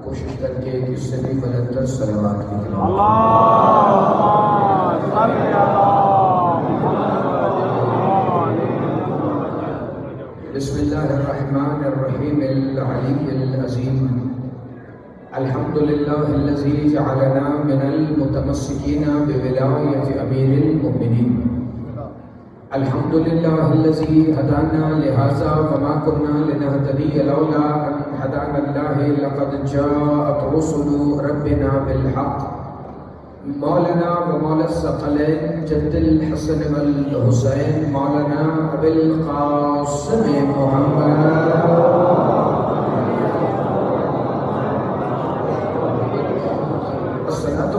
کوشش کر کے اس سے بھی بلندر صلوات کی بسم اللہ الرحمن الرحیم العلی العظیم الحمد للہ الذی جعلنا من المتمسکین بولایت امیر المؤمنین الحمد للہ الذی هدانا لهذا وما كنا لنهتدی لولا ان هدانا اللہ لقد جاءت رسل ربنا بالحق مولانا ومولا الثقلین جد الحسن والحسین مولانا ابی القاسم محمد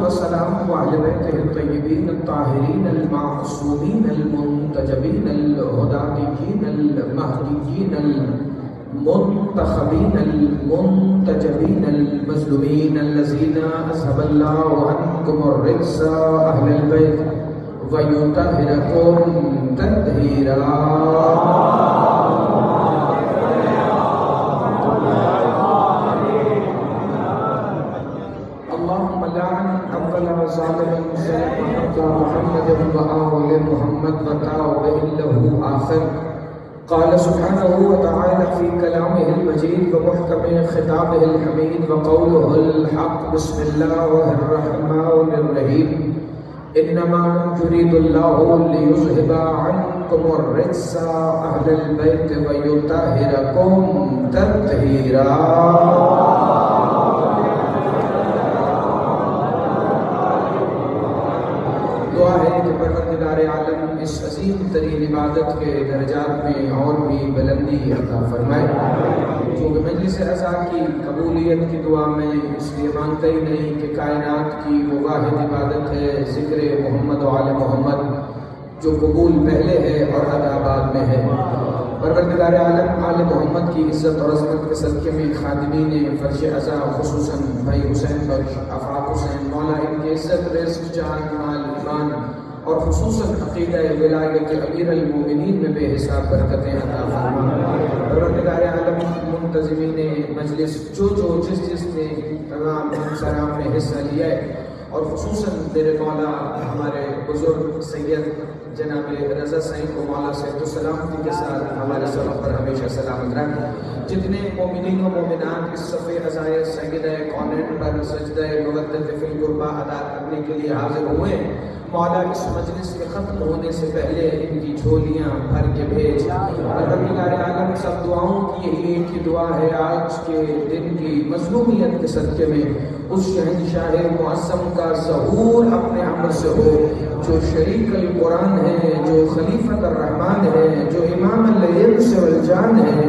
والسلام وعلى بيته الطيبين الطاهرين المعصومين المنتجبين الهداتيين المهديين المنتخبين المنتجبين المظلومين الذين أذهب الله عنكم الرجس أهل البيت ويطهركم تطهيرا ظالما سلم محمد وآل محمد وتابع له آخر قال سبحانه وتعالى في كلامه المجيد ومحكم خطابه الحميد وقوله الحق بسم الله الرحمن الرحيم إنما يريد الله ليذهب عنكم الرجس أهل البيت ويطهركم تطهيرا دعا ہے کہ پروردگار عالم اس عظیم ترین عبادت کے درجات میں اور بھی بلندی عطا فرمائے کیونکہ مجلس عزا کی قبولیت کی دعا میں اس لیے مانگتا ہی نہیں کہ کائنات کی وہ واحد عبادت ہے ذکر محمد و آل محمد جو قبول پہلے ہے اور ادا بعد میں ہے پروردگار عالم آل محمد کی عزت اور عظمت کے صدقے میں خادمین فرش عزا خصوصاً بھائی حسین بخش آفاق حسین مولا ان کے عزت رزق جان مال ایمان اور خصوصاً عقیدہ ولایت امیر المومنین میں بے حساب برکتیں عطا فرما پروردگار عالم منتظمین مجلس جو جس نے تمام سلام میں حصہ لیا ہے اور خصوصاً تیرے مولا ہمارے بزرگ سید جناب رضا سائیں کو مولا سے تو سلامتی کے ساتھ ہمارے سروں پر ہمیشہ سلامت رکھ جتنے مومنین و مومنات اس صفحے عزائے سیدہ کونین پر سجدہ مودت فی القربہ ادا کرنے کے لیے حاضر ہوئے مولا اس مجلس کے ختم ہونے سے پہلے ان کی جھولیاں بھر کے بھیج پروردگار عالم سب دعاؤں کی یہی ایک ہی دعا ہے آج کے دن کی مظلومیت کے صدقے میں اس شہنشاہ معظم کا ظہور اپنے عمل سے ہو جو شریک القرآن ہے جو خلیفۃ الرحمن ہے جو امام الانس والجان ہے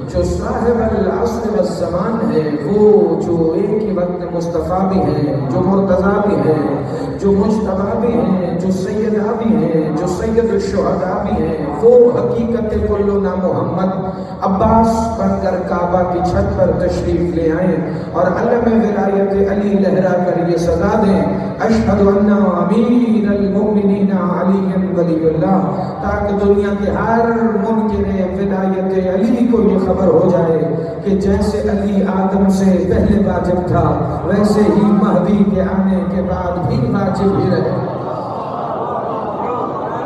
جو صاحب العصر والزمان ہے وہ جو ایک ہی وقت مصطفیٰ بھی ہیں جو مرتضیٰ بھی ہیں جو مجتبیٰ بھی ہیں جو سیدہ بھی ہیں جو سید الشہداء بھی ہیں وہ حقیقت کلنا محمد عباس بن کر کعبہ کی چھت پر تشریف لے آئیں اور علم ولایت علی لہرا کر یہ صدا دیں اشہد ان امیر المؤمنین علی ولی اللہ تاکہ دنیا کے ہر منکر ولایت علی کو یہ خبر ہو جائے کہ جیسے علی آدم سے پہلے واجب تھا ویسے ہی مہدی کے آنے کے بعد بھی واجب ہی رہے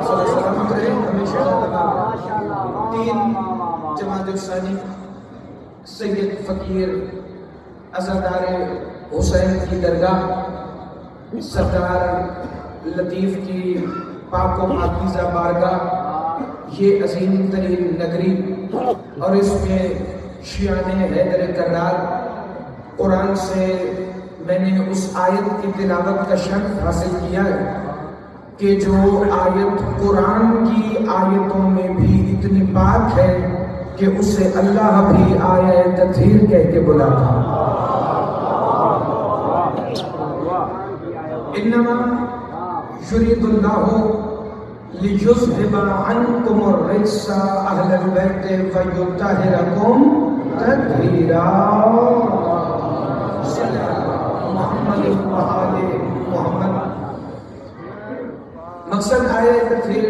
سلامت رہے ہمیشہ تین جماعت ثانی سید فقیر عزادار حسین کی درگاہ سردار لطیف کی پاک و پاکیزہ بارگاہ یہ عظیم ترین نگری اور اس میں شیعان حیدر کرار قرآن سے میں نے اس آیت کی تلاوت کا شرف حاصل کیا ہے کہ جو آیت قرآن کی آیتوں میں بھی اتنی پاک ہے کہ اسے اللہ بھی آیت تطہیر کہہ کے بلاتا انما یرید اللہ لیذہب عنکم الرجس اہل البیت ویطہرکم تطہیرا محمد و آل محمد مقصد آیت تطہیر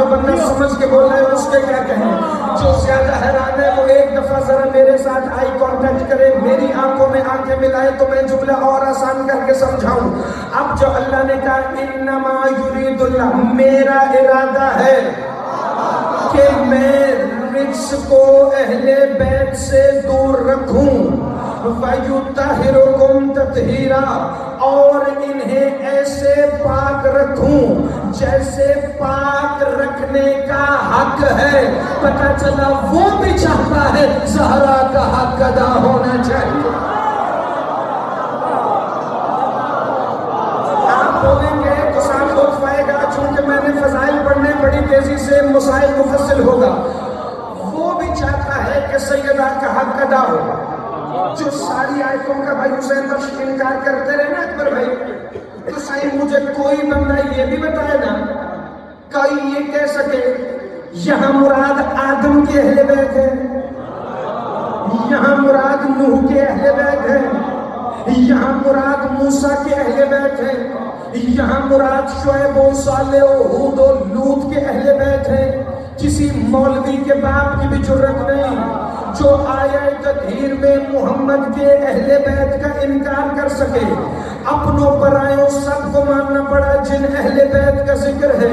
جو بندہ سمجھ کے بول رہا ہے اس کے کیا کہیں. جو زیادہ حیران ہے وہ ایک دفعہ ذرا میرے ساتھ آئی کانٹیکٹ کرے, میری آنکھوں میں آنکھیں ملائے تو میں جملہ اور آسان کر کے سمجھاؤں. اب جو اللہ نے کہا انما یرید اللہ, میرا ارادہ ہے کہ میں رجس کو اہل بیت سے دور رکھوں, وَيُطَهِّرُكُمْ تَطْهِيرًا, اور انہیں ایسے پاک رکھوں جیسے پاک رکھنے کا حق ہے. پتہ چلا وہ بھی چاہتا ہے زہرا کا حق ادا ہونا چاہیے. آپ بولیں گے تو ساتھ لطف آئے گا, چونکہ میں نے فضائل پڑھنے بڑی تیزی سے مسائل مفصل ہوگا. وہ بھی چاہتا ہے کہ سیدہ کا حق ادا ہو. جو ساری آیتوں کا بھائی حسین بخش انکار کرتے رہے نا اکبر بھائی, تو صحیح مجھے کوئی بندہ یہ بھی بتائے نا, کوئی یہ کہہ سکے یہاں مراد آدم کے اہل بیت ہے, یہاں مراد نوح کے اہل بیت ہے, یہاں مراد موسیٰ کے اہل بیت ہے, یہاں مراد شعیب و صالح و ہود و لوط کے اہل بیت ہے. کسی مولوی کے باپ کی بھی جرت نہیں جو آیہ تطہیر میں محمد کے اہل بیت کا انکار کر سکے. اپنوں پرایوں سب کو ماننا پڑا. جن اہل بیت کا ذکر ہے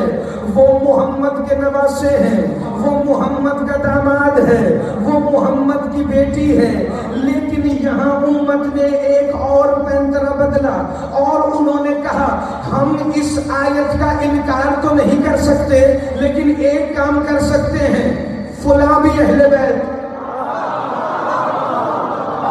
وہ محمد کے نواسے ہیں, وہ محمد کا داماد ہے, وہ محمد کی بیٹی ہے. لیکن یہاں امت نے ایک اور پینترا بدلا اور انہوں نے کہا ہم اس آیت کا انکار تو نہیں کر سکتے, لیکن ایک کام کر سکتے ہیں, فلاں بھی اہل بیت.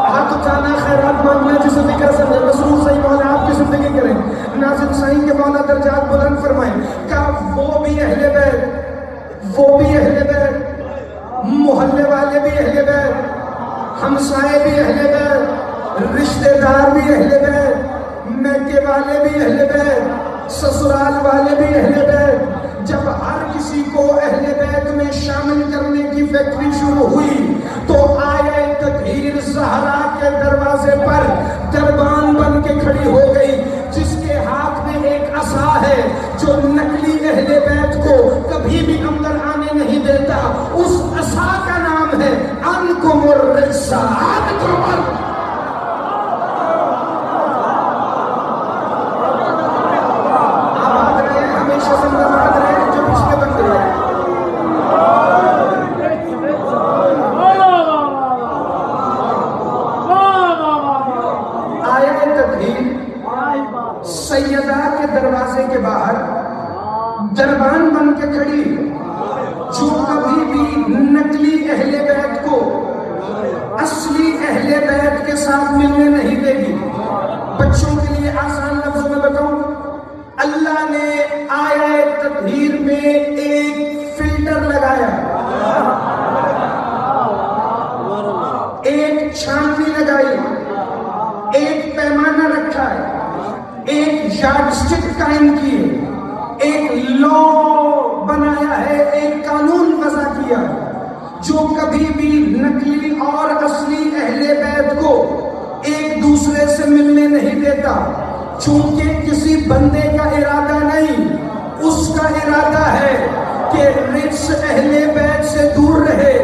ہاتھ اٹھانا, خیرات مانگنا, جسے بھی کر سکتے. رسول صحیح مولا آپ کی زندگی کریں, ناظم سائیں کے مولا درجات بلند فرمائیں. کہا وہ بھی اہل بیت, وہ بھی اہل بیت, محلے والے بھی اہل بیت, ہمسائے بھی اہل بیت, رشتہ دار بھی اہل بیت, میکے والے بھی اہل بیت, سسرال والے بھی اہل بیت. جب ہر کسی کو اہل بیت میں شامل کرنے کی فیکٹری شروع ہوئی تو آیہ تطہیر زہرا کے دروازے پر دربان بن کے کھڑی ہو گئی, جس کے ہاتھ میں ایک عصا ہے جو نقلی اہل بیت کو کبھی بھی اندر آنے نہیں دیتا. اس عصا کا نام ہے عنکم الرجس. سیدہ کے دروازے کے باہر دربان بن کے کھڑی جو کبھی بھی نقلی اہل بیت کو اصلی اہل بیت کے ساتھ ملنے نہیں دے گی. بچوں کے لیے آسان لفظوں میں بتاؤں, اللہ نے آیہ تطہیر میں ایک فلٹر لگایا, ایک چھاننی لگائی, ایک پیمانہ رکھا ہے, ایک یارڈ سٹک قائم کی ہے, ایک لا بنایا ہے, ایک قانون وضع کیا ہے جو کبھی بھی نقلی اور اصلی اہل بیت کو ایک دوسرے سے ملنے نہیں دیتا. چونکہ کسی بندے کا ارادہ نہیں, اس کا ارادہ ہے کہ رجس اہل بیت سے دور رہے.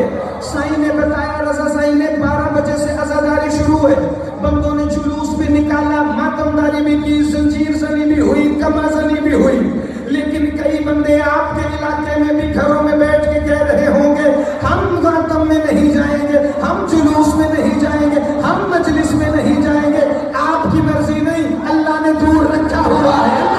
سائیں نے بتایا, رضا سائیں نے 12 بجے سے عزاداری شروع ہے, بندوں نے جلوس بھی نکالا, ماتمداری بھی کی, زنجیر زنی بھی ہوئی, کما زنی بھی ہوئی. لیکن کئی بندے آپ کے علاقے میں بھی گھروں میں بیٹھ کے کہہ رہے ہوں گے ہم ماتم میں نہیں جائیں گے, ہم جلوس میں نہیں جائیں گے, ہم مجلس میں نہیں جائیں گے. آپ کی مرضی نہیں, اللہ نے دور رکھا ہوا ہے.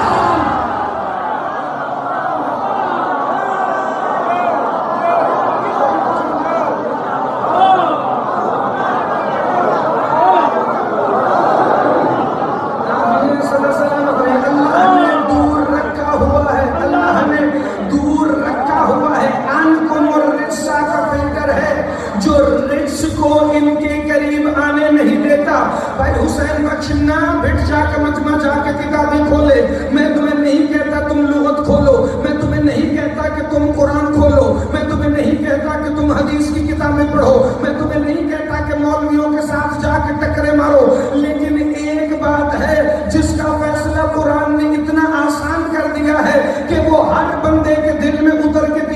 بھائی حسین بخش نہ بھٹ جا کے مجمع جا کے کتابیں کھولے. میں تمہیں نہیں کہتا تم لغت کھولو, میں تمہیں نہیں کہتا کہ تم قرآن کھولو, میں تمہیں نہیں کہتا کہ تم حدیث کی کتابیں پڑھو, میں تمہیں نہیں کہتا کہ مولویوں کے ساتھ جا کے ٹکرے مارو. لیکن ایک بات ہے جس کا فیصلہ قرآن نے اتنا آسان کر دیا ہے کہ وہ ہر بندے کے دل میں اتر کے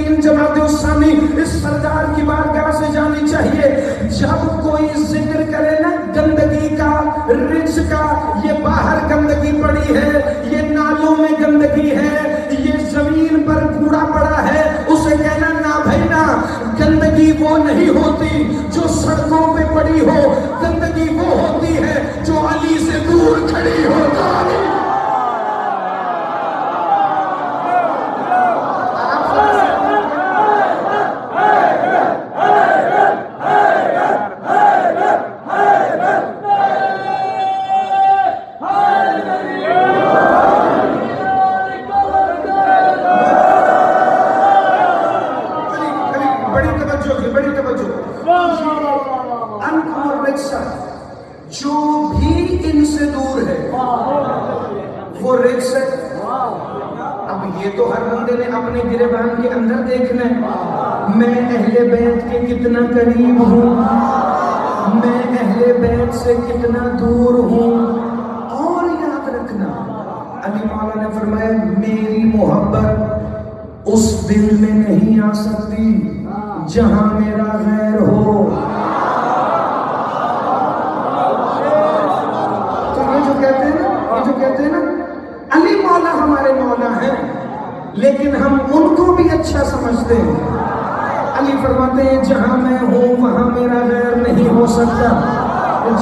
توجہ کی، بڑی توجہ. انکم الرجس، جو بھی ان سے دور ہے وہ رجس ہے. اب یہ تو ہر بندے نے اپنے گریبان کے اندر دیکھنا ہے، میں اہل بیت کے کتنا قریب ہوں، میں اہل بیت سے کتنا دور ہوں. اور یاد رکھنا، علی مولا نے فرمایا میری محبت اس دل میں نہیں آ سکتی جہاں میرا غیر ہو. تو یہ جو کہتے ہیں نا علی مولا ہمارے مولا ہیں، لیکن ہم ان کو بھی اچھا سمجھتے ہیں. علی فرماتے ہیں جہاں میں ہوں وہاں میرا غیر نہیں ہو سکتا،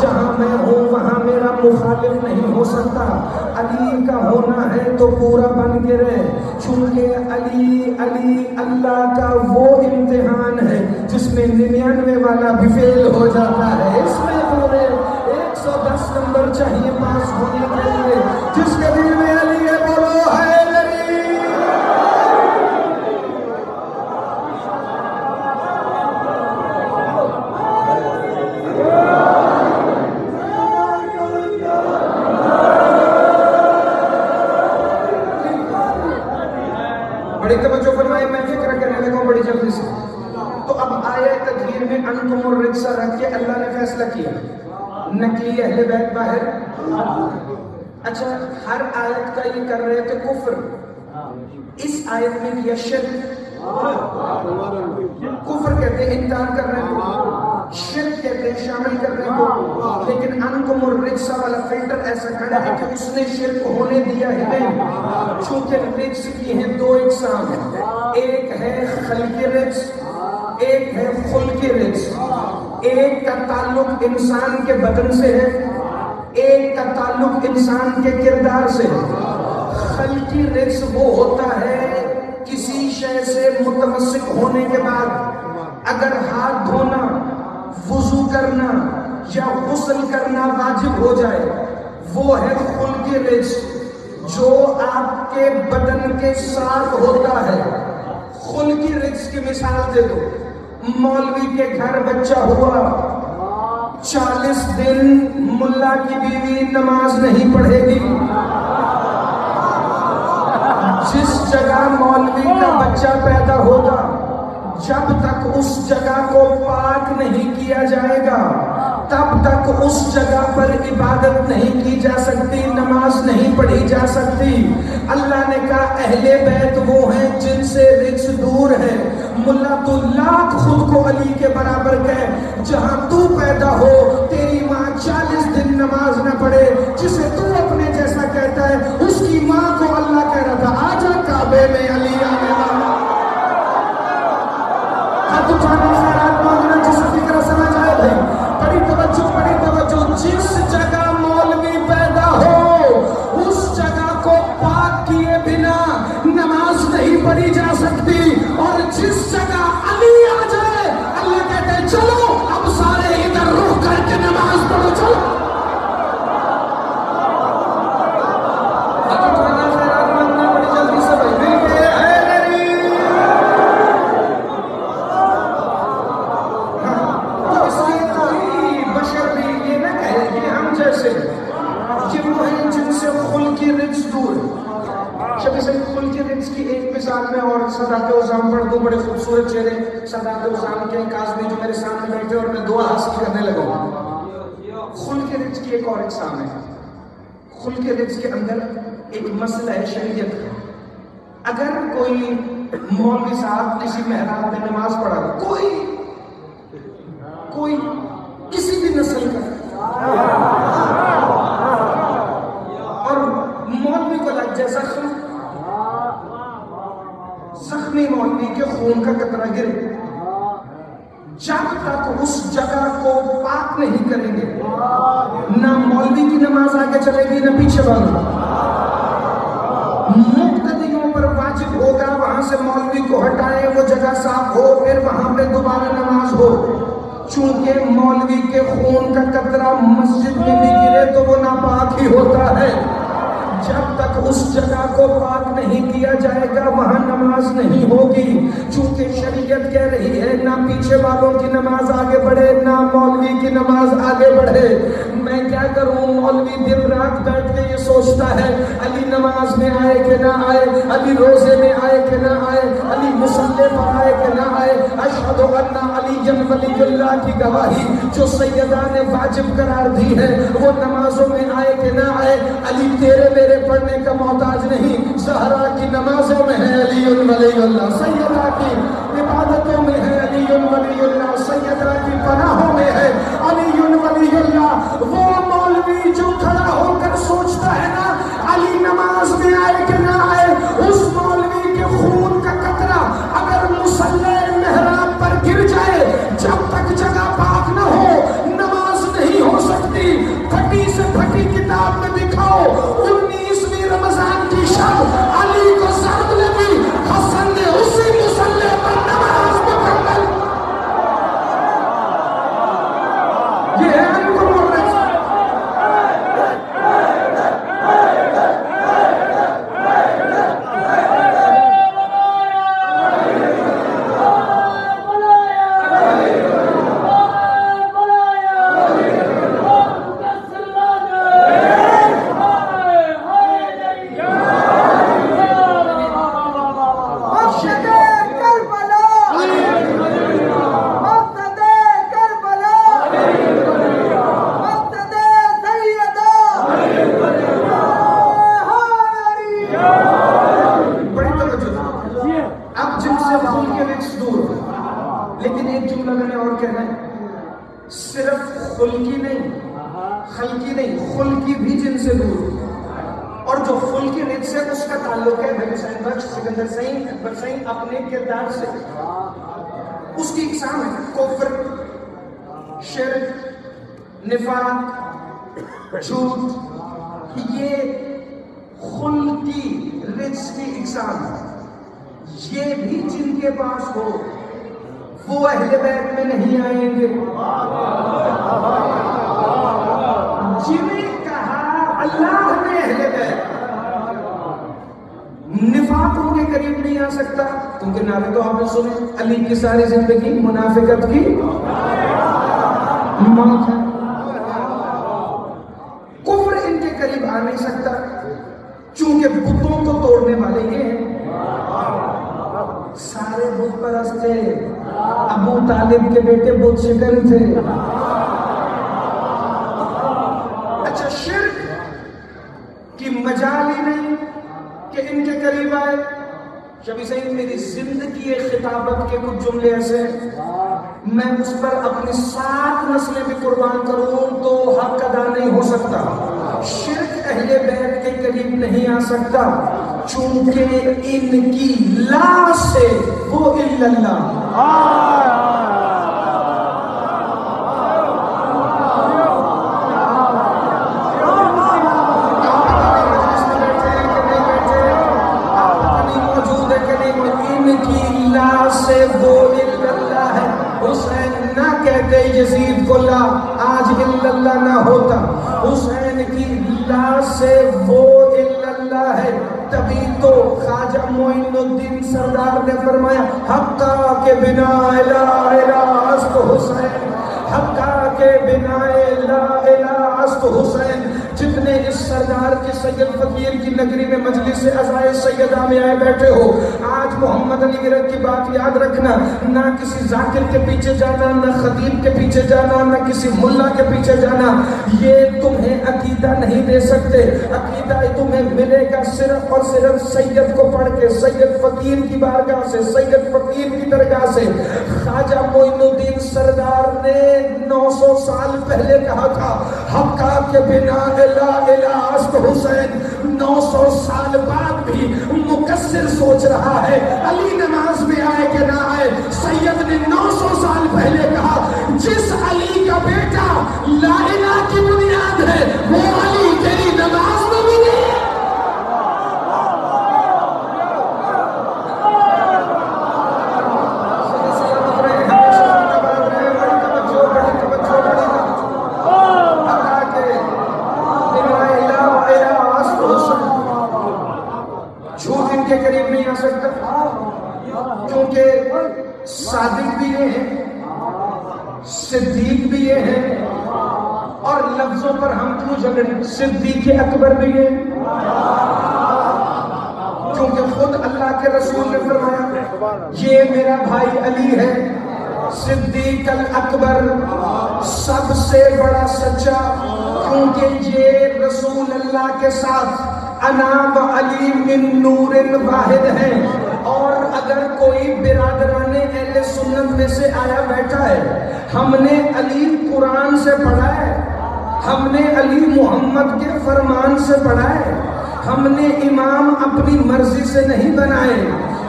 جہاں میں ہوں وہاں میرا مخالف نہیں ہو سکتا. علی کا ہونا ہے تو پورا بن کے رہے، چونکہ علی اللہ کا وہ امتحان ہے جس میں 99 والا بھی فیل ہو جاتا ہے. اس میں پورے 110 نمبر چاہیے پاس ہونے کے لیے. جس کے دل میں علی ہے بولو ہے بڑی توجہ فرمائے. میں فکر کرنے لگا ہوں بڑی جلدی سے. تو اب آیہ تطہیر میں انکم الرجس رکھ کے اللہ نے فیصلہ کیا، نکلی اہل بیت باہر. اچھا ہر آیت کا یہ کر رہے تھے کفر، اس آیت میں کیا شرک. کفر کہتے ہیں انکار کرنے کو، شرک کہتے ہیں شامل کرنے کو. لیکن انکم الرجس والا فلٹر ایسا کھڑا ہے کہ اس نے شرک ہونے دیا ہی نہیں. چونکہ رجس کی ہیں دو اقسام ہیں، ایک ہے خلقی رجس، ایک ہے خلقی رجس. ایک کا تعلق انسان کے بدن سے ہے، ایک کا تعلق انسان کے کردار سے ہے. خلقی رجس وہ ہوتا ہے کسی شے سے متمسک ہونے کے بعد اگر ہاتھ دھونا، وضو کرنا یا غسل کرنا واجب ہو جائے، وہ ہے خلقی رجس جو آپ کے بدن کے ساتھ ہوتا ہے. خلقی رجس کی مثال دے دو. مولوی کے گھر بچہ ہوا، 40 دن ملا کی بیوی نماز نہیں پڑھے گی. جس جگہ مولوی کا بچہ پیدا ہوگا، جب تک اس جگہ کو پاک نہیں کیا جائے گا تب تک اس جگہ پر عبادت نہیں کی جا سکتی، نماز نہیں پڑھی جا سکتی. اللہ نے کہا اہل بیت وہ ہیں جن سے رجس دور ہے. ملا تو لاکھ خود کو علی کے برابر کہے، جہاں تو پیدا ہو تیری ماں 40 دن نماز نہ پڑھے، جسے تو اپنے جیسا کہتا ہے اس کی ماں کو اللہ کہہ رہا تھا آجا کعبے میں علی آنے والا. ہاتھ اٹھانا خیرات مانگنا جس فکر سمجھ آئے بھائی. بڑی توجہ. جس جگہ مولوی پیدا ہو اس جگہ کو پاک کیے بنا نماز نہیں پڑھی جا سکتی. اور جس جگہ علی آ جائے اللہ کہتے ہیں چلو اب سارے ادھر رخ کر کے نماز پڑھو. چلو صداقت عظام پڑھ دوں. بڑے خوبصورت چہرے صداقت عظام کے کاظمی جو میرے سامنے بیٹھے اور میں دعا حاصل کرنے لگا ہوں. خلق رجس کی ایک اور اقسام ہے. خلق رجس کے اندر ایک مسئلہ ہے شریعت کا. اگر کوئی مولوی صاحب کسی محراب میں نماز پڑھا، کوئی کسی بھی نسل کا، اور مولوی کو لگ جیسا زخمی مولوی کے خون کا قطرہ گرے، جب تک اس جگہ کو پاک نہیں کریں گے نہ مولوی کی نماز آگے چلے گی نہ پیچھے والوں. مقتدیوں پر واجب ہوگا وہاں سے مولوی کو ہٹائیں، وہ جگہ صاف ہو، پھر وہاں پہ دوبارہ نماز ہو. چونکہ مولوی کے خون کا قطرہ مسجد میں بھی گرے تو وہ ناپاک ہی ہوتا ہے. جب تک اس جگہ کو پاک نہیں کیا جائے گا وہاں نماز نہیں ہوگی. چونکہ شریعت کہہ رہی ہے نہ پیچھے والوں کی نماز آگے بڑھے نہ مولوی کی نماز آگے بڑھے. میں کیا کروں؟ مولوی دن رات بیٹھ کے یہ سوچتا ہے علی نماز میں آئے کہ نہ آئے, علی روزے میں آئے کہ نہ آئے, علی مصلی پر آئے کہ نہ آئے. اشہد ان علی ولی اللہ کی گواہی جو سیدہ نے واجب قرار دی ہے وہ نمازوں میں آئے کہ نہ آئے, علی تیرے میرے پڑھنے کا محتاج نہیں. زہرا کی نمازوں میں ہے علی ولی اللہ, سیدہ کی عبادتوں میں ہے علی ولی اللہ, سیدہ کی پناہوں میں ہے علی ولی اللہ. وہ مولوی جو کھڑا ہو کر سوچتا ہے نا علی نماز میں آئے کہ نہ آئے, اس مولوی کے خون کا قطرہ اگر مصلی محراب پر گر جائے جب تک جگہ پاک نہ ہو نماز نہیں ہو سکتی. پھٹی سے پھٹی کتاب میں دکھاؤ 19ویں رمضان کی شب علی کو ضرب لگی, حسن نے اسی مصلی پر نماز مکمل. یہ ہے ان کو بول رہے ہیں. لیکن ایک جملہ میں نے اور کہنا ہے, صرف خلقی نہیں, خلقی نہیں, خلقی بھی جن سے دور. اور جو خلقی رت سے اس کا تعلق ہے بھائی حسین بخش, سکندر سعید, اکبر سعید اپنے کردار سے. اس کی اقسام ہے کفر, شرک, نفاق, جھوٹ. یہ خلقی رت کی اقسام ہے. یہ بھی جن کے پاس ہو وہ اہل بیت میں نہیں آئیں گے. جنہیں کہا اللہ نے اہل بیت, نفاق ان کے قریب نہیں آ سکتا کیونکہ نعرے تو آپ نے سنے علی کی ساری زندگی منافقت کی موت ہے. کفر ان کے قریب آ نہیں سکتا چونکہ بتوں کو توڑنے والے یہ ہیں. سارے بت پرست تھے, ابو طالب کے بیٹے بت شکن تھے. اچھا شرک کی مجال ہی نہیں کہ ان کے قریب آئے. شبی سعید میری زندگی خطابت کے کچھ جملے ایسے میں اس پر اپنی 7 نسلیں بھی قربان کروں تو حق ادا نہیں ہو سکتا. شرک اہل بیت کے قریب نہیں آ سکتا چونکہ ان کی لا سے وہ الا اللہ. یزید کو لا, آج الا اللہ نہ ہوتا. حسین کی لا سے وہ الا اللہ ہے. تبھی تو خواجہ معین الدین سردار نے فرمایا حقا کے بنا الہ الہ است حسین, حقا کے بنا الہ الہ است حسین. جتنے اس سردار کی سید فقیر کی نگری میں مجلس عزائے سیدہ میں آئے بیٹھے ہو, آج محمد علی گرد کی بات یاد رکھنا, نہ کسی ذاکر کے پیچھے جانا, نہ خطیب کے پیچھے جانا, نہ کسی ملا کے پیچھے جانا. یہ تمہیں عقیدہ نہیں دے سکتے. عقیدہ تمہیں ملے گا صرف اور صرف سید کو پڑھ کے, سید فقیر کی بارگاہ سے, سید فقیر کی درگاہ سے. خواجہ معین الدین سردار نے 900 سال پہلے کہا تھا حقا کے بنا الہ الہ است حسین. 900 سال بعد بھی مقصر سوچ رہا ہے علی نماز میں آئے کہ نہ آئے. سید نے 900 سال پہلے کہا جس علی کا بیٹا لا الہ کی بنیاد ہے وہ علی تیری نماز میں بھی نہیں. صادق بھی یہ ہیں، صدیق بھی یہ ہیں، اور لفظوں پر ہم کیوں جھگڑے؟ صدیق اکبر بھی یہ، کیونکہ خود اللہ کے رسول نے فرمایا یہ میرا بھائی علی ہے، صدیق الاکبر، سب سے بڑا سچا، کیونکہ یہ رسول اللہ کے ساتھ انا و علی من نور واحد ہے۔ اور اگر کوئی برادران اہل سنت میں سے آیا بیٹھا ہے، ہم نے علی قرآن سے پڑھا ہے، ہم نے علی محمد کے فرمان سے پڑھا ہے، ہم نے امام اپنی مرضی سے نہیں بنائے،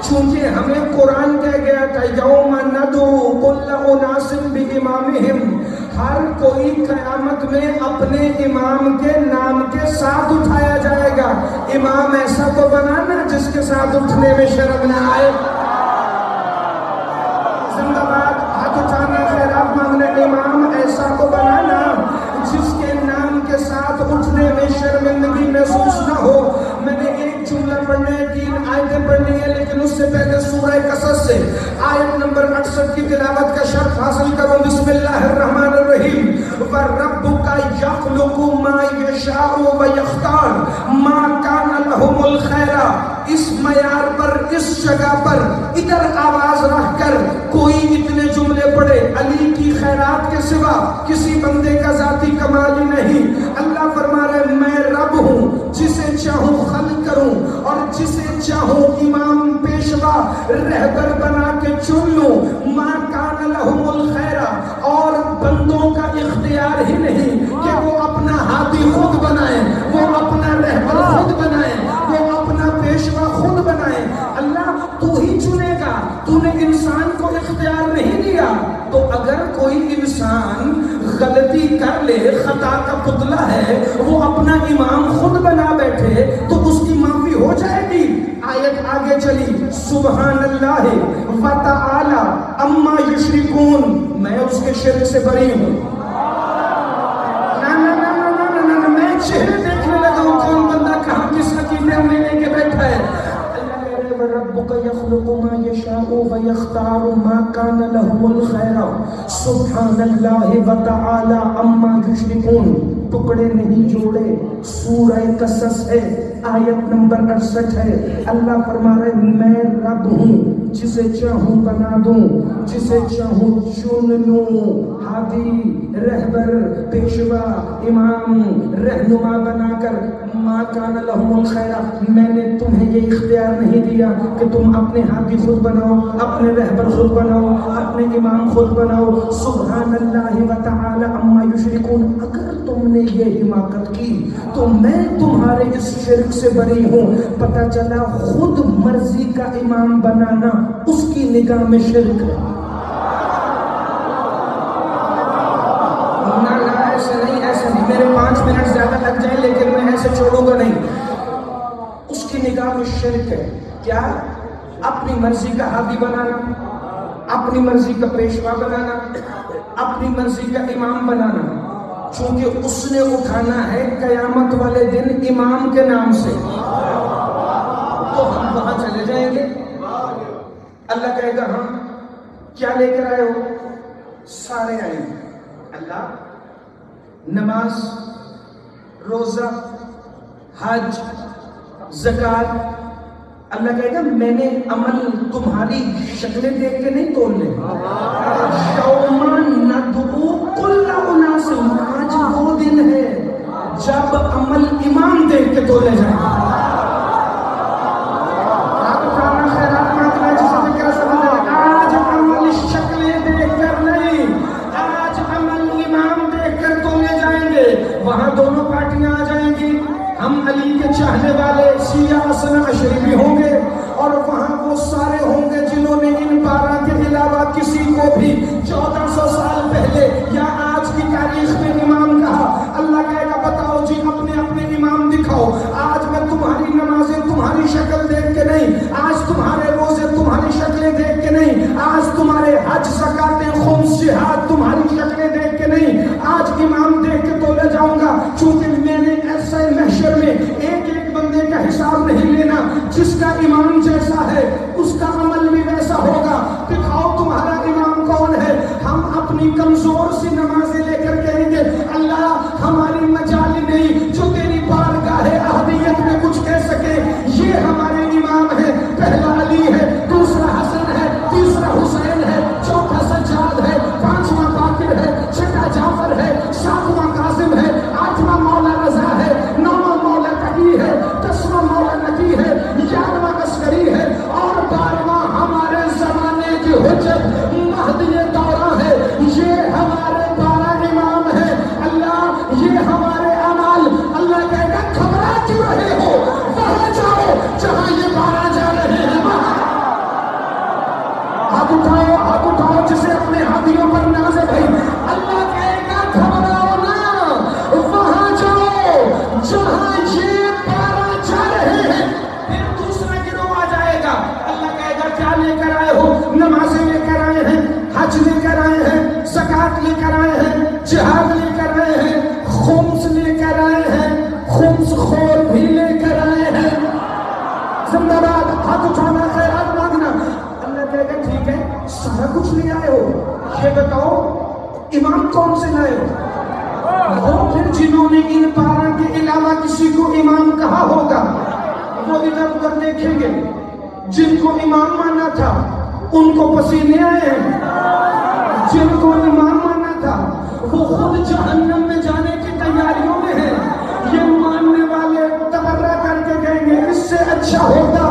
چونکہ ہمیں قرآن کہہ گیا تھا یوم ندعو کل اناس بامامہم، ہر کوئی قیامت میں اپنے امام کے نام کے ساتھ اٹھایا جائے گا۔ امام ایسا تو بنانا جس کے ساتھ اٹھنے میں شرم نہ آئے۔ زندہ باد، ہاتھ اٹھانا، خیرات مانگنا، امام ایسا تو بنانا جس کے نام کے ساتھ اٹھنے میں شرمندگی محسوس نہ ہو۔ میں نے ایک جملہ پڑھنا ہے، 3 آیتیں پڑھنی ہے، لیکن اس سے پہلے سورہ قصص سے آیت نمبر 68 کی تلاوت کا شرف حاصل کرو۔ بسم اللہ الرحمن الرحیم۔ وَرَبُّكَ يَخْلُقُ مَا يَشَاءُ وَيَخْتَارُ مَا كَانَ لَهُمُ الْخَيْرَ۔ اس معیار پر، اس جگہ پر ادھر آواز رکھ کر کوئی اتنے جملے پڑھے علی کی خیرات کے سوا کسی بندے کا ذاتی کمال ہی نہیں۔ اللہ فرما رہے میں رب ہوں، جسے چاہوں خلق کروں اور جسے چاہوں امام پیشوا رہبر بنا کے چن لوں۔ ما کان لہم الخیر، اور بندوں کا اختیار ہی نہیں کہ وہ اپنا ہادی خود بنائیں، وہ اپنا رہبر خود بنائیں، وہ اپنا پیشوا خود بنائیں۔ اللہ تو ہی چنے گا، تو نے انسان کو اختیار نہیں دیا۔ تو اگر کوئی انسان غلطی کر لے، خطا کا پتلا ہے، وہ اپنا امام خود بنا بیٹھے تو اس کی معافی ہو جائے گی۔ آیت آگے چلی، سبحان اللہ وتعالی اما یشرکون، میں اس کے شرک سے بری ہوں۔ میں چہرے دیکھنے لگا ہوں کون بندہ کہاں کس عقیدے میں لے کے بیٹھا ہے۔ وَرَبُّكَ يَخْلُقُ مَا يَشَاءُ وَيَخْتَارُ مَا كَانَ لَهُمُ الْخَيْرَ سُبْحَانَ اللَّهِ وَتَعَالَى عَمَّا يُشْرِكُونَ۔ ٹکڑے نہیں جوڑے، سورہ قصص ہے، آیت نمبر 68 ہے۔ اللہ فرما رہے میں رب ہوں، جسے چاہوں بنا دوں، جسے چاہوں چن لوں، ہادی، رہبر، پیشوا، امام، رہنما بنا کر۔ ما کان لہم الخیر، میں نے تمہیں یہ اختیار نہیں دیا کہ تم اپنے ہادی خود بناؤ، اپنے رہبر خود بناؤ، اپنے امام خود بناؤ۔ سبحان اللہ وتعالی عما یشرکون۔ اگر تم نے یہ حماقت کی تو میں تمہارے اس شرک سے بری ہوں۔ پتہ چلا خود مرضی کا امام بنانا اس کی نگاہ میں شرک ہے۔ ایسے نہیں، میرے 5 منٹ زیادہ لگ جائیں لیکن میں ایسے چھوڑوں گا نہیں۔ اس کی نگاہ میں شرک ہے۔ کیا؟ اپنی مرضی کا ہادی بنانا، اپنی مرضی کا پیشوا بنانا، اپنی مرضی کا امام بنانا، چونکہ اس نے اٹھانا ہے قیامت والے دن امام کے نام سے، تو ہم وہاں چلے جائیں گے۔ اللہ کہے گا ہاں کیا لے کر آئے ہو؟ سارے آئیں گے۔ اللہ نماز، روزہ، حج، زکوٰۃ، اللہ کہے گا میں نے عمل تمہاری شکلیں دیکھ کے نہیں تولنے۔ یوم ندعو کل اناس، آج وہ دن ہے جب عمل امام دیکھ کے تولے جائیں گے۔ آپ اٹھانا، خیرات مانگنا، جسے میں کیا سمجھ رہے، آج عمل شکلیں دیکھ کر نہیں، آج عمل امام دیکھ کر تولے جائیں گے۔ وہاں دونوں پارٹیاں آ جائیں گی، ہم علی کے چاہنے والے شیعہ اثنا عشری بھی ہوں گے، اور وہاں وہ سارے ہوں گے جنہوں نے ان 12 کے علاوہ کسی کو بھی 1400 سال پہلے یا آج کی تاریخ میں امام کہا۔ اللہ کہے گا بتاؤ جی اپنے اپنے امام دکھاؤ۔ آج میں تمہاری نمازیں تمہاری شکل دیکھ کے نہیں، آج تمہارے روزے تمہاری شکلیں دیکھ کے نہیں، آج تمہارے حج، زکاتیں، خمس، جہاد تمہاری شکلیں دیکھ کے نہیں، آج امام دیکھ کے تولے جاؤں گا، چونکہ میں نے ایسے محشر میں ایک ایک بندے کا حساب نہیں لینا، جس کا امام جیسا ہے اس کا عمل بھی ویسا ہوگا۔ اپنی کمزور سی نمازیں لے کر کہیں گے اللہ ہماری مجال نہیں جو تیری بارگاہ احدیت میں کچھ کہہ سکے. یہ ہمارے امام ہے. پہلا علی ہے، دوسرا حسن ہے، تیسرا حسین ہے، چوتھا سجاد ہے، پانچواں باقر ہے، چھٹا جعفر ہے، ساتواں قاسم ہے، آٹھواں مولا رضا ہے، نواں مولا تقی ہے، 10واں مولا نقی ہے، 11واں عسکری ہے، اور 12واں ہمارے زمانے کی حجت مہدی دورہ ہے. یہ ہمارے 12 امام ہیں. اللہ یہ ہمارے اعمال. اللہ کہے گا گھبرا کیوں رہے ہو، وہاں جاؤ جہاں یہ 12 جا رہے ہیں. ہاتھ اٹھاؤ جسے اپنے ہاتھیوں پر ناز ہے بھائی. اللہ کہے گا گھبراؤ نہ، وہاں جاؤ جہاں یہ 12 جا رہے ہیں. پھر دوسرا گروہ آ جائے گا. اللہ کہے گا کیا لے کر آئے ہو؟ نمازیں لے کر آئے ہیں، حج لے کر آئے ہیں، زکات لے کر آئے ہیں، جہاد لے کر آئے ہیں، خمس لے کر آئے ہیں، خمس خور بھی لے کر آئے ہیں. زندہ باد. ہاتھ اٹھانا، خیرات مانگنا. اللہ کہے گا ٹھیک ہے سارا کچھ لے آئے ہو، یہ بتاؤ امام کون سے لائے ہو؟ وہ پھر جنہوں نے ان 12 کے علاوہ کسی کو امام کہا ہوگا وہ ادھر ادھر دیکھیں گے. جن کو امام مانا تھا ان کو پسینے آئے ہیں. جن کو امام مانا تھا وہ خود جہنم میں جانے کی تیاریوں میں ہیں. یہ ماننے والے تبرہ کر کے کہیں گے اس سے اچھا ہوتا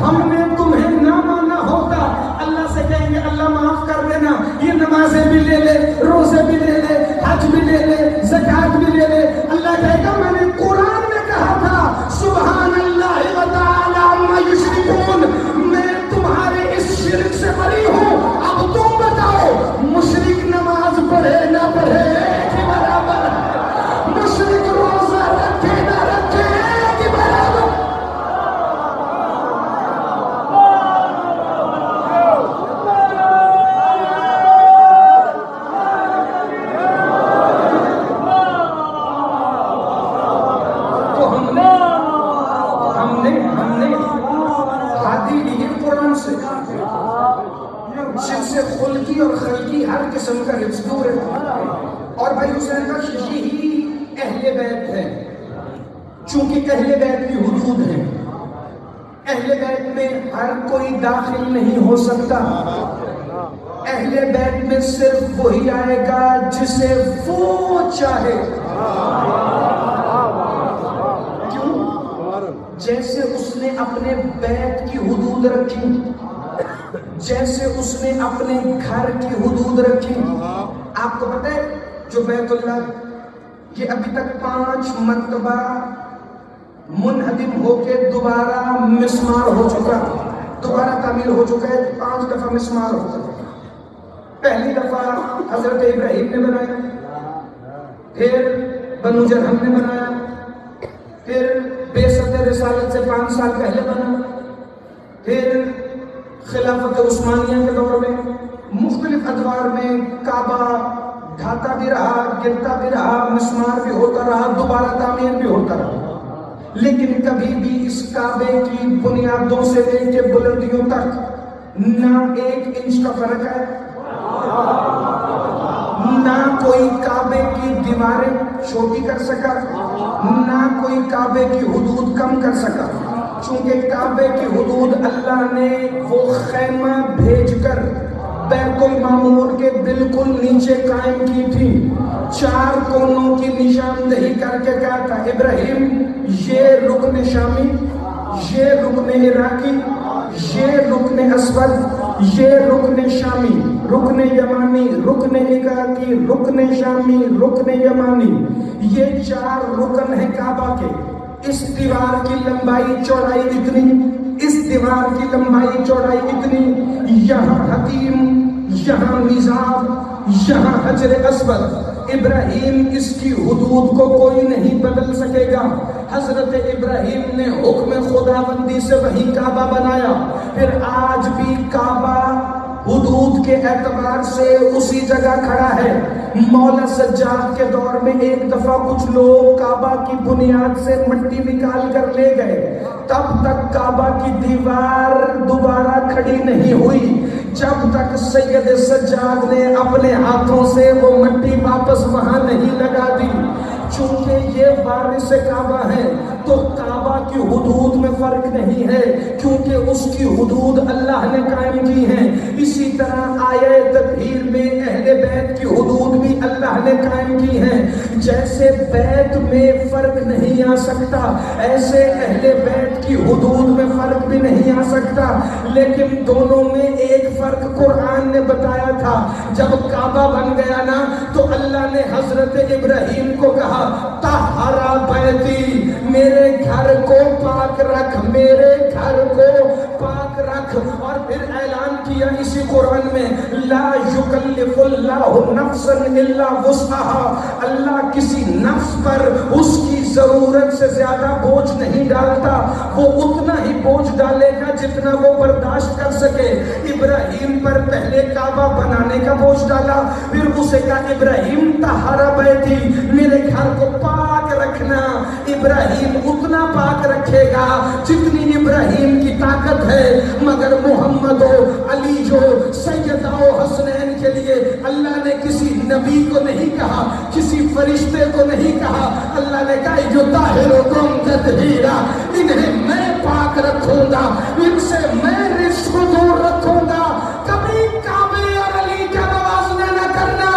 ہم نے تمہیں نہ مانا ہوتا. اللہ سے کہیں گے اللہ معاف کر دینا، یہ نمازیں بھی لے لے، روزے بھی لے لے، حج بھی لے لے، زکات بھی لے لے. اللہ کہے گا میں نے قرآن میں کہا تھا سبحان اللہ و تعالی عما یشرکون، میں تمہارے اس شرک سے بری ہوں. اب تم بتاؤ مشرک نماز پڑھے نہ پڑھے ایک ہی برابر ہے، مشرک روزہ رکھے نہ رکھے ایک ہی برابر. تو ہم نے ہاتھی لیے قرآن سے جن سے خلقی اور خلقی ہر قسم کا حفظ دور ہے. اور بھائی حسین کا یہی اہل بیت ہے. چونکہ اہل بیت کی حدود ہیں، اہل بیت میں ہر کوئی داخل نہیں ہو سکتا. اہل بیت میں صرف وہی آئے گا جسے وہ چاہے. کیوں؟ جیسے اس نے اپنے بیت کی حدود رکھی، جیسے اس نے اپنے گھر کی حدود رکھی. آپ کو پتہ ہے جو بیت اللہ یہ ابھی تک 5 مرتبہ منہدم ہو کے دوبارہ مسمار ہو چکا، دوبارہ تعمیر ہو چکا ہے. 5 دفعہ مسمار ہو چکا. پہلی دفعہ حضرت ابراہیم نے بنایا، پھر بنو جرہم نے بنایا، پھر بعثت رسالت سے 5 سال پہلے بنا، پھر خلافت عثمانیہ کے دور میں مختلف ادوار میں کعبہ ڈھاتا بھی رہا، گرتا بھی رہا، مسمار بھی ہوتا رہا، دوبارہ تعمیر بھی ہوتا رہا. لیکن کبھی بھی اس کعبے کی بنیادوں سے لے کے بلندیوں تک نہ 1 انچ کا فرق ہے، نہ کوئی کعبے کی دیواریں چھوٹی کر سکا، نہ کوئی کعبے کی حدود کم کر سکا. چونکہ کعبے کی حدود اللہ نے وہ خیمہ بھیج کر بیت المعمور کے بالکل نیچے قائم کی تھی. 4 کونوں کی نشاندہی کر کے کہا تھا ابراہیم یہ رکن شامی، یہ رکن عراقی، یہ رکن اسود، یہ رکن شامی، رکن یمانی، رکن عراقی، رکن شامی، رکن یمانی. یہ 4 رکن ہیں کعبہ کے. اس دیوار کی لمبائی چوڑائی اتنی، اس دیوار کی لمبائی چوڑائی اتنی، یہاں حتیم، یہاں میزاب، یہاں حجر اسود. ابراہیم اس کی حدود کو کوئی نہیں بدل سکے گا. حضرت ابراہیم نے حکم خداوندی سے وہی کعبہ بنایا. پھر آج بھی کعبہ حدود کے اعتبار سے اسی جگہ کھڑا ہے. مولا سجاد کے دور میں ایک دفعہ کچھ لوگ کعبہ کی بنیاد سے مٹی نکال کر لے گئے، تب تک کعبہ کی دیوار دوبارہ کھڑی نہیں ہوئی. جب تک سید سجاد نے اپنے ہاتھوں سے وہ مٹی واپس وہاں نہیں لگا دی. چونکہ یہ وارث کعبہ ہے تو کعبہ کی حدود میں فرق نہیں ہے, کیونکہ اس کی حدود اللہ نے قائم کی ہیں. اسی طرح آیہ تطہیر میں اہل بیت کی حدود بھی اللہ نے قائم کی ہیں. جیسے بیت میں فرق نہیں آ سکتا, ایسے اہل بیت کی حدود میں فرق بھی نہیں آ سکتا. لیکن دونوں میں ایک فرق قرآن نے بتایا تھا. جب کعبہ بن گیا نا تو اللہ نے حضرت ابراہیم کو کہا طہرا بیتی, میرے گھر کو پاک رکھ, میرے گھر کو پاک رکھ. اور پھر اعلان کیا اسی قرآن میں لا یکلف اللہ نفسا الا وسعها, اللہ کسی نفس پر اس کی ضرورت سے زیادہ بوجھ نہیں ڈالتا, وہ اتنا ہی بوجھ ڈالے گا جتنا وہ برداشت کر سکے. ابراہیم پر پہلے کعبہ بنانے کا بوجھ ڈالا, پھر اسے کہا ابراہیم طہرا بیتی, میرے گھر کو پاک رکھنا. ابراہیم اتنا پاک رکھے گا جتنی ابراہیم کی طاقت ہے, مگر محمد و علی جو سیدہ و حسنین کے لیے اللہ نے کسی نبی کو نہیں کہا, کسی فرشتے کو نہیں کہا. اللہ نے کہا یطہرکم تطہیرا, انہیں میں پاک رکھوں گا, ان سے میں رزق دور رکھوں گا. کبھی کعبے اور علی کا موازنہ نہ کرنا.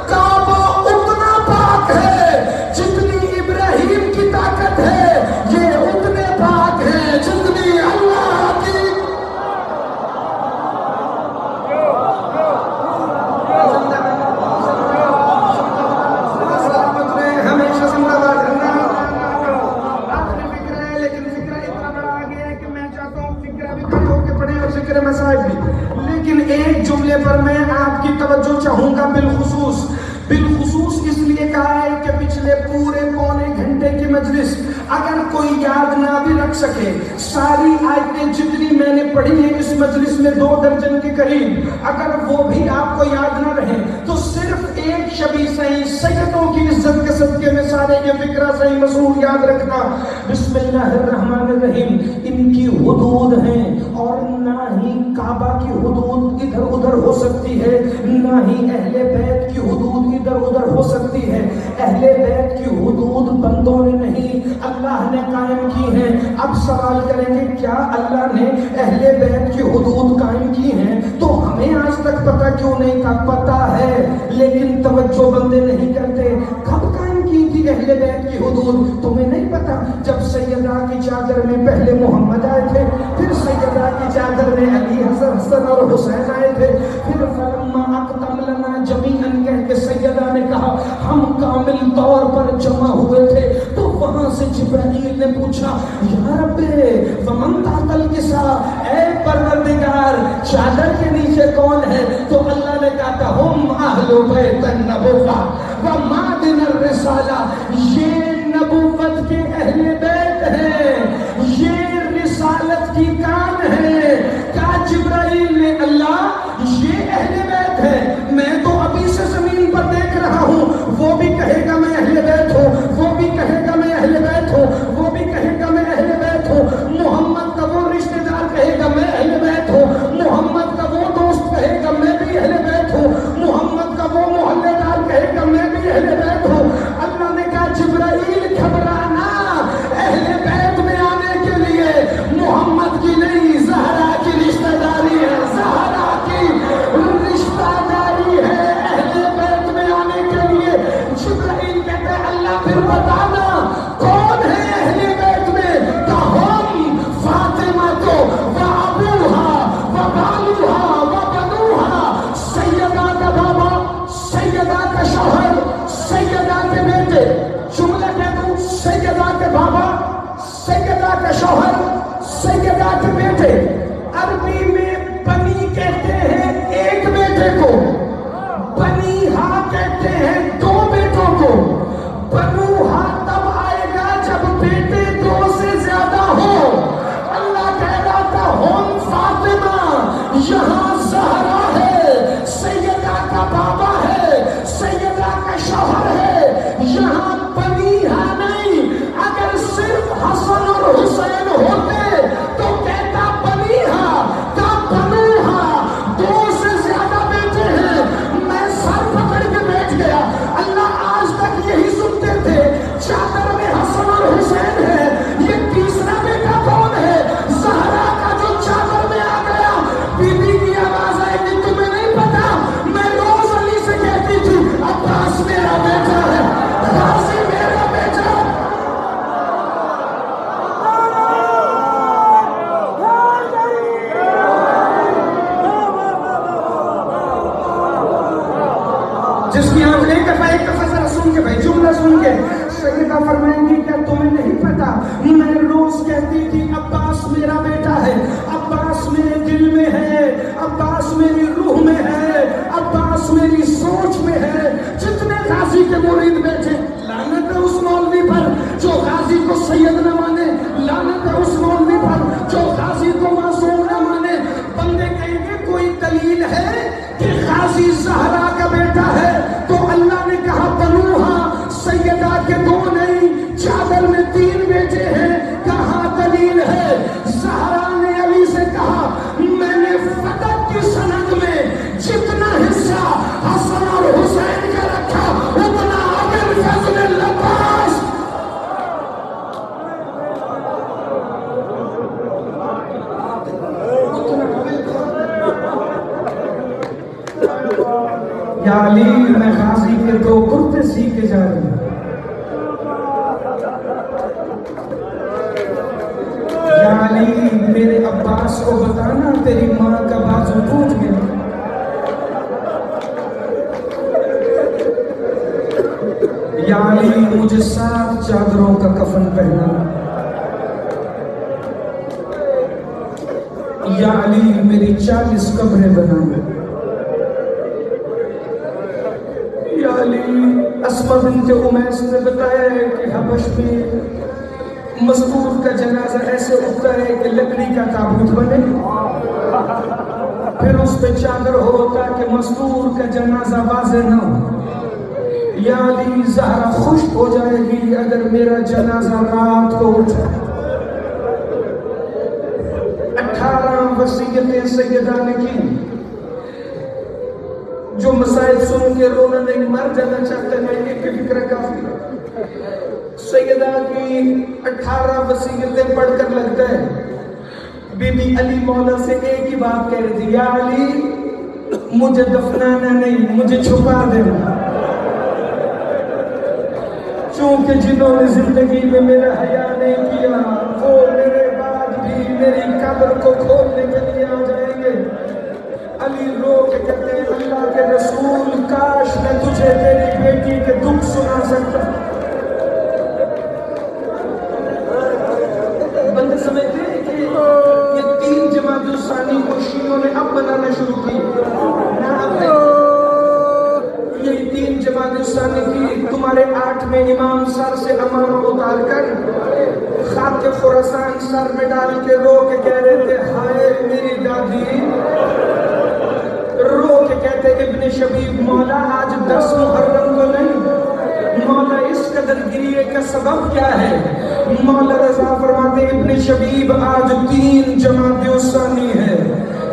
کعبہ اتنا پاک ہے جتنی ابراہیم کی طاقت ہے, یہ اتنے پاک ہے جتنی اللہ کی. ہمیشہ زندہ باد رہنا. آخری فکر ہے, لیکن فکر اتنا بڑا آ گیا ہے کہ میں چاہتا ہوں فکر بھی کھڑے ہو کے پڑھیں اور فکر مسائل بھی. لیکن ایک جملے پر میں آپ کی توجہ چاہوں گا بالخصوص اس لیے کہا ہے کہ پچھلے پورے پونے گھنٹے کی مجلس اگر کوئی یاد نہ بھی رکھ سکے, ساری آیتیں جتنی میں نے پڑھی ہیں اس مجلس میں 2 درجن کے قریب, اگر وہ بھی آپ کو یاد نہ رہے تو صرف ایک شبی صحیح سیدوں کی عزت کے صدقے میں سارے یہ فکرہ صحیح مسعود یاد رکھنا. بسم اللہ الرحمن الرحیم. ان کی حدود ہیں اور نہ ہی کعبہ کی حدود ادھر ادھر ہو سکتی ہے, نہ ہی اہل بیت کی حدود ادھر ادھر ہو سکتی ہے. اہل بیت کی حدود بندوں نے نہیں, اللہ نے قائم کی ہیں. اب سوال کریں گے کیا اللہ نے اہل بیت کی حدود قائم کی ہیں تو ہمیں آج تک پتہ کیوں نہیں تھا؟ پتہ ہے لیکن توجہ بندے نہیں کرتے. کب قائم کی تھی اہل بیت کی حدود تمہیں نہیں پتا؟ جب سیدہ کی چادر میں پہلے محمد آئے تھے, پھر سیدہ کی چادر میں علی حسن اور حسین آئے تھے, پھر فلما اقتم لنا جمیعاً کہہ کے سیدہ نے کہا ہم کامل طور پر جمع ہوئے تھے. تو وہاں سے جبرائیل نے پوچھا یا رب ومن تحت الکسا, اے پروردگار چادر کے نیچے کون ہے؟ تو اللہ نے کہا تھا ہم اہل بیت النبوہ و معدن الرسالہ, یہ نبوت کے اہل بیت ہیں, یہ رسالت کی کان ہے. کہا جبرائیل نے اللہ یہ اہل بیت ہے, میں تو ابھی سے زمین پر دیکھ رہا ہوں, وہ بھی کہے گا میں اہل بیت ہوں, وہ بھی کہے گا میں اہل بیت ہوں, وہ بھی کہے گا میں اہل بیت ہوں. محمد کا وہ رشتہ دار کہے گا میں اہل بیت ہوں, محمد کا وہ دوست کہے گا میں بھی اہل بیت ہوں, محمد کا وہ محلے دار کہے گا میں بھی اہل بیت ہوں. اللہ نے کہا جبرائیل گھبرانا, اہل بیت میں آنے کے لیے محمد کی نہیں زہرا کی رشتہ داری ہے, زہرا کی رشتہ داری ہے اہل بیت میں آنے کے لیے. جبرائیل کہتے ہیں اللہ پھر بتانا کون ہے اہل بیت میں؟ کہ ہم فاطمہ تو و ابوہا و بالوہا و بنوہا, سیدہ کا بابا, سیدہ کا شوہر, سیدہ کے بیٹے. جملہ کہہ دوں, سیدہ کے بابا, سیدہ کا شوہر, سیدہ کے بیٹے. عربی میں بنی کہتے ہیں ایک بیٹے کو, بنی ہا کہتے ہیں 2 بیٹوں کو. بنو ہا تب آئے گا جب بیٹے 2 سے زیادہ ہو. اللہ کہہ رہا تھا ہم فاطمہ, یہاں زہرا ہے, سیدہ کا بابا ہے, سیدہ کا شوہر ہے, یہاں بنی ہا نہیں. اگر صرف حسن اور حسین ہوتے تو کہتا بنی ہا, کا بنو ہا. جس کی آنکھ ایک دفعہ ذرا سن کے بھائی جملہ سن کے سیدہ فرمائیں گی کیا تمہیں نہیں پتا میں روز کہتی تھی عباس میرا بیٹا ہے، عباس میرے دل میں ہے، عباس میری روح میں ہے، عباس میری سوچ میں ہے۔ جتنے غازی کے مرید بیٹھے لعنت ہے اس مولوی پر جو غازی کو سید نہ مانے، لعنت ہے اس مولوی پر جو غازی کو معصوم نہ مانے۔ بندے کہیں گے کوئی دلیل ہے کہ غازی زہرا کا بیٹا ہے تو اللہ نے کہا بنوہا سیدہ کے دو نہیں چادر میں 3 بیٹے ہیں، کہاں دلیل ہے؟ زہرا نے علی سے کہا میں نے فتح کی سند میں جتنا حصہ حسن اور حسین کا رکھا اتنا ابن فضل العباس۔ یا علی میں غازی کے 2 کرتے سی کے جا رہی ہوں، یا علی میرے عباس کو بتانا تیری ماں کا بازو ٹوٹ گیا۔ یا علی مجھے 7 چادروں کا کفن پہنا۔ یا علی میری 40 قبریں بنانا۔ یا علی اسما بنت امیس نے بتایا ہے کہ حبش میں مستور کا جنازہ ایسے اٹھتا ہے کہ لکڑی کا تابوت بنے، پھر اس پہ چادر ہو تاکہ مستور کا جنازہ واضح نہ ہو۔ یا علی زہرا خشک ہو جائے گی اگر میرا جنازہ رات کو اٹھا۔ 18 وصیتیں سیدہ نے کی، جو مسائل سن کے رونا نہیں مر جانا چاہتے ہیں ایک فکر کافی۔ سیدہ کی 18 وصیتیں پڑھ کر لگتا ہے بی بی علی مولا سے ایک ہی بات کہہ رہی تھی، یا علی مجھے دفنانا نہیں، مجھے چھپا دینا، چونکہ جنہوں نے زندگی میں میرا حیا نہیں کیا وہ میرے بعد بھی میری قبر کو کھولنے کے لیے آ جائیں گے۔ علی رو کے کہتے ہیں اللہ کے رسول کاش میں تجھے تیری بیٹی کے دکھ سنا سکتا۔ بندے سمجھتے ہیں کہ یہ 3 جماعت الثانی کو شیعوں نے اب بنانا شروع کی، یہ 3 جماعت الثانی کی تمہارے 8 میں امام سر سے امامہ اتار کر خاک خراسان سر میں ڈال کے رو کے کہہ رہے تھے ہائے میری دادی، رو کے کہتے ابن شبیب مولا آج 10 محرم تو نہیں، مولا اس قدر گریے کا سبب کیا ہے؟ مولا رضا فرماتے ابن شبیب آج 3 جماعت الثانی ہے،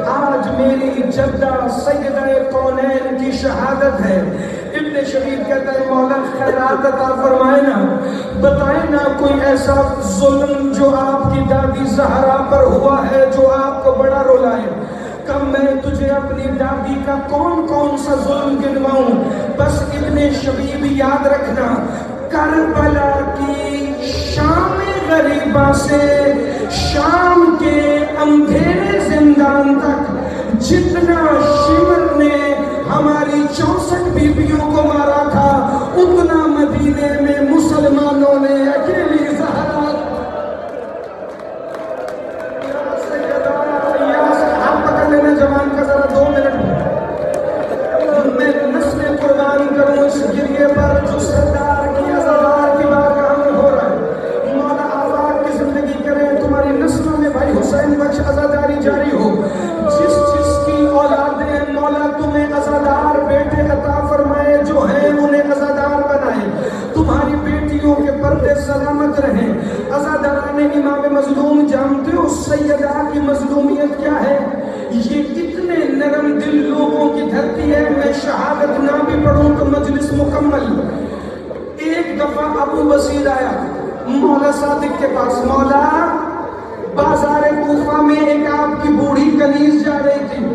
آج میری جدہ سیدہ کونین کی شہادت ہے۔ ابن شبیب کہتا ہے مولا خیرات عطا فرمائے نا، بتائیں نا کوئی ایسا ظلم جو آپ کی دادی زہرا پر ہوا ہے جو آپ کو بڑا رولائے۔ کب میں تجھے اپنی دادی کا کون سا ظلم گنواؤں؟ بس ابن شبیب یاد رکھنا کربلا کی شام غریبہ سے شام کے اندھیرے زندان تک جتنا شمر نے ہماری 64 بیویوں کو مارا تھا اتنا مدینے میں مسلمانوں نے اکیلی زہرا۔ آپ پکڑ لینا جوان کا ذرا 2 منٹ، میں نسل قربان کروں اس گریے پر جو سردار کی عزادار کی بارگاہ میں ہو رہا ہے۔ مولا آزاد کی زندگی کرے، تمہاری نسلوں میں بھائی حسین بخش عزاداری جاری ہو، جس کی اولادیں مولا تمہیں عزادار بیٹے عطا فرمائے جو ہیں انہیں عزادار بنائے، تمہاری بیٹیوں کے پردے سلامت رہیں۔ عزاداران امام مظلوم جانتے ہو سیدہ کی مظلومیت کیا ہے؟ یہ اتنے نرم دل لوگوں کی دھرتی ہے، میں شہادت نہ بھی پڑھوں تو مجلس مکمل۔ ایک دفعہ ابو بصیر آیا مولا صادق کے پاس، مولا بازار کوفہ میں ایک آپ کی بوڑھی کنیز جا رہی تھی،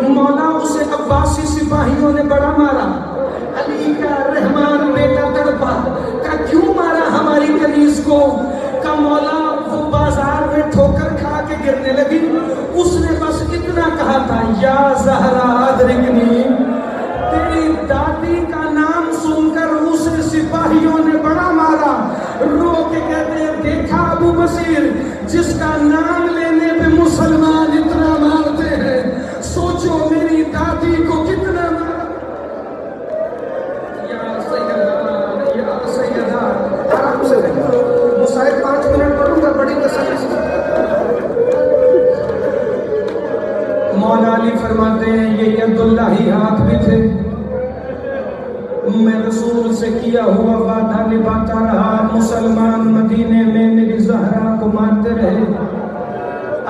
مولا اسے عباسی سپاہیوں نے بڑا مارا، علی کا رحمان بیٹا تڑپا، کہا کیوں مارا ہماری کنیز کو؟ کہا مولا وہ بازار میں ٹھوکر کھا کے گرنے لگی، اس نے بس اتنا کہا تھا یا زہرا ادرکنی، تیری دادی کا رو کے کہتے ہیں دیکھا ابو بصیر جس کا نام لینے پہ مسلمان اتنا مارتے ہیں، سوچو میری دادی کو کتنا یا سیدہ آرام سے مسائل 5 منٹ پڑھوں گا بڑی تسلی سے۔ مولا علی فرماتے ہیں یہ ید اللہ ہاتھ بھی تھے، میں رسول سے کیا ہوا وعدہ نبھاتا رہا، مسلمان مدینے میں میری زہرا کو مارتے رہے۔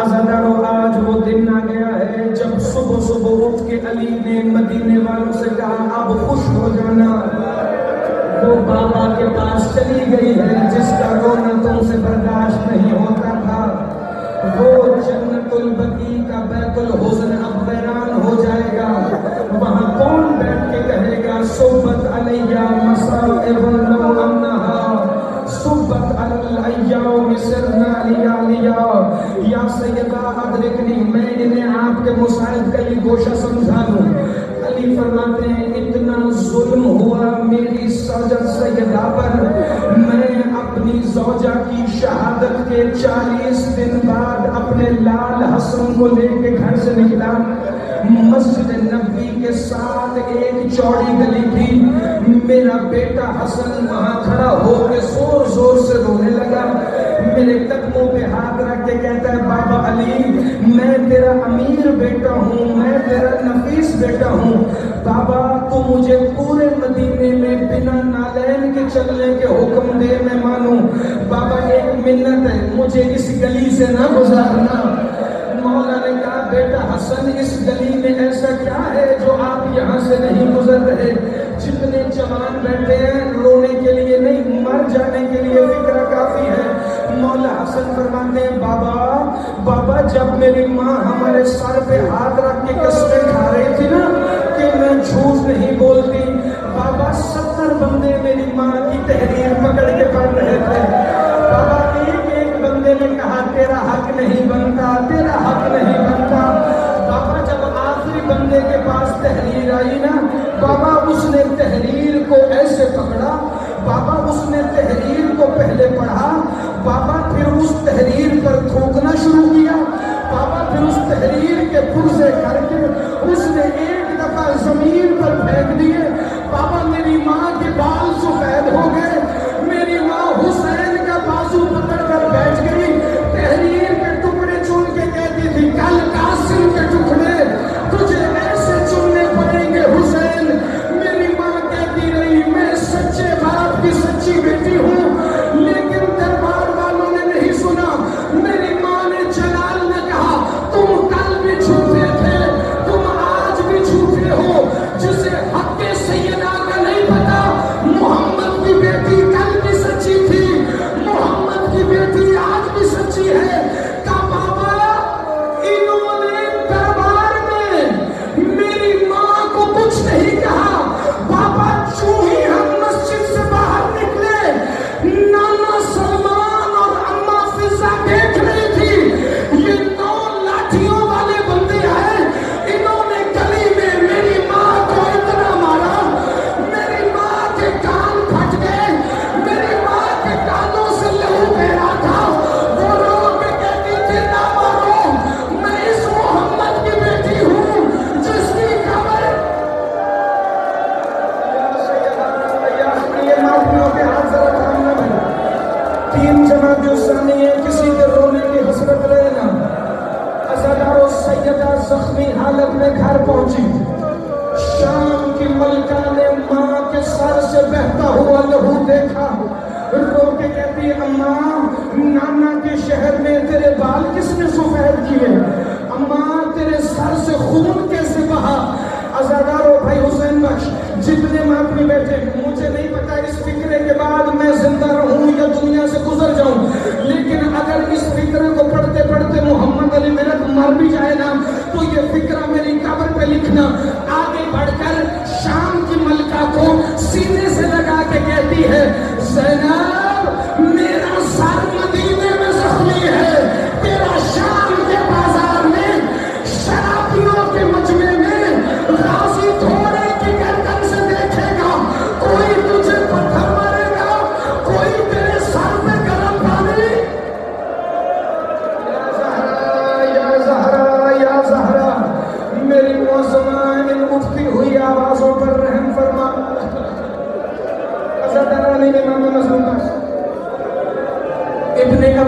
عزادارو آج وہ دن آ گیا ہے جب صبح صبح اٹھ کے علی نے مدینے والوں سے کہا اب خوش ہو جانا، وہ بابا کے پاس چلی گئی ہے جس کا رونا تم سے برداشت نہیں ہوتا تھا، وہ جنت البقیع کا بیت الحزن اب ویران ہو جائے گا، وہاں کون بیٹھ کے کہے گا صبت علیہ مصائب لو انہا صبت علی الایام سرنا لیا لیا۔ یا سیدہ ادرکنی، میں انہیں آپ کے مصائب کا یہ گوشہ سمجھا دوں۔ علی فرماتے ہیں اتنا ظلم ہوا میری سوجت سیدہ پر، میں اپنی زوجہ کی شہادت کے 40 دن بعد اپنے لال حسن کو لے کے گھر سے نکلا، مسجد نبوی کے ساتھ ایک چوڑی گلی تھی، میرا بیٹا حسن وہاں کھڑا ہو کے زور زور سے رونے لگا، میرے قدموں پہ ہاتھ رکھ کے کہتا ہے بابا علی میں تیرا امیر بیٹا ہوں، میں تیرا نفیس بیٹا ہوں، بابا تو مجھے پورے مدینے میں بنا نالین کے چلنے کے حکم دے میں مانوں، بابا ایک منت ہے مجھے اس گلی سے نہ گزارنا۔ مولا نے کہا بیٹا حسن اس گلی میں ایسا کیا ہے جو آپ یہاں سے نہیں گزر رہے؟ جتنے جوان بیٹھے ہیں رونے کے لیے نہیں مر جانے کے لیے فکر کافی ہے۔ مولا حسن فرماتے ہیں بابا جب میری ماں ہمارے سر پہ ہاتھ رکھ کے قسمیں کھا رہی تھی نا کہ میں جھوٹ نہیں بولتی، بابا 70 بندے میری ماں کی تحریر پکڑ کے پڑھ رہے تھے، بابا ایک بندے نے کہا تیرا حق نہیں بنتا، تیرا حق نہیں بنتا، بابا جب آخری بندے کے پاس تحریر آئی نا بابا اس نے تحریر کو ایسے پکڑا، بابا اس نے تحریر کو پہلے پڑھا، بابا پھر اس تحریر پر تھوکنا شروع کیا، بابا پھر اس تحریر کے پرزے کر کے اس نے ایک دفعہ زمین پر پھینک دیے، بابا میری ماں کے بال سفید ہو گئے، میری ماں حسین کا بازو پکڑ کر بیٹھ گئی، تحریر کے ٹکڑے چن کے کہتی تھی کل قاسم کے ٹکڑے تجھے ایسے چننے پڑیں گے حسین، میری ماں کہتی رہی میں سچے باپ کی سچی بیٹی ہوں، لیکن دربار والوں نے نہیں سنا، میری ماں نے جلال نے کہا تم کل بھی جھوٹے تھے، تم آج بھی جھوٹے ہو، جسے حق کے سیدہ کا نہیں پتا، محمد کی بیٹی کل بھی سچی تھی، محمد کی بیٹی آج بھی سچی ہے، کہ بابا انہوں نے دربار میں میری ماں کو کچھ نہیں کہا، بابا چوں ہی ہم مسجد سے باہر نکلے نانا سلمان اور اماں فضا دیکھ رہی تھی، یہ 9 لاٹھیوں والے بندے ہیں، انہوں نے گلی میں میری ماں کو اتنا مارا، میری ماں کے کان پھٹ گئے، میری ماں کے کانوں سے لہو بہ رہا تھا، وہ رو کے کہتی تھی نہ مارو، میں اس محمد کی بیٹی ہوں جس کی خبر تین جماعت جو سامنے ہے کسی کے رونے کی حسرت رہنا۔ عزادارو سیدہ زخمی حالت میں گھر پہنچی، شام کی ملکہ نے ماں کے سر سے بہتا ہوا لہو دیکھا، رو کے کہتی ہے اماں نانا کے شہر میں تیرے بال کس نے سفید کیے، اماں تیرے سر سے خون کیسے بہا؟ عزادارو بھائی حسین بخش جتنے ماتمی بیٹھے مجھے نہیں پتا اس فکرے کے بعد میں زندہ رہوں یا دنیا سے گزر جاؤں، لیکن اگر اس فکرے کو پڑھتے پڑھتے محمد علی میرت مر بھی جائے نا تو یہ فکرہ میری قبر پہ لکھنا۔ آگے بڑھ کر شام کی ملکہ کو سینے سے لگا کے کہتی ہے زینب میرا سر مدینے میں زخمی ہے، تیرا شام کے بازار میں شرابیوں کے مجمع میں غازی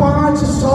500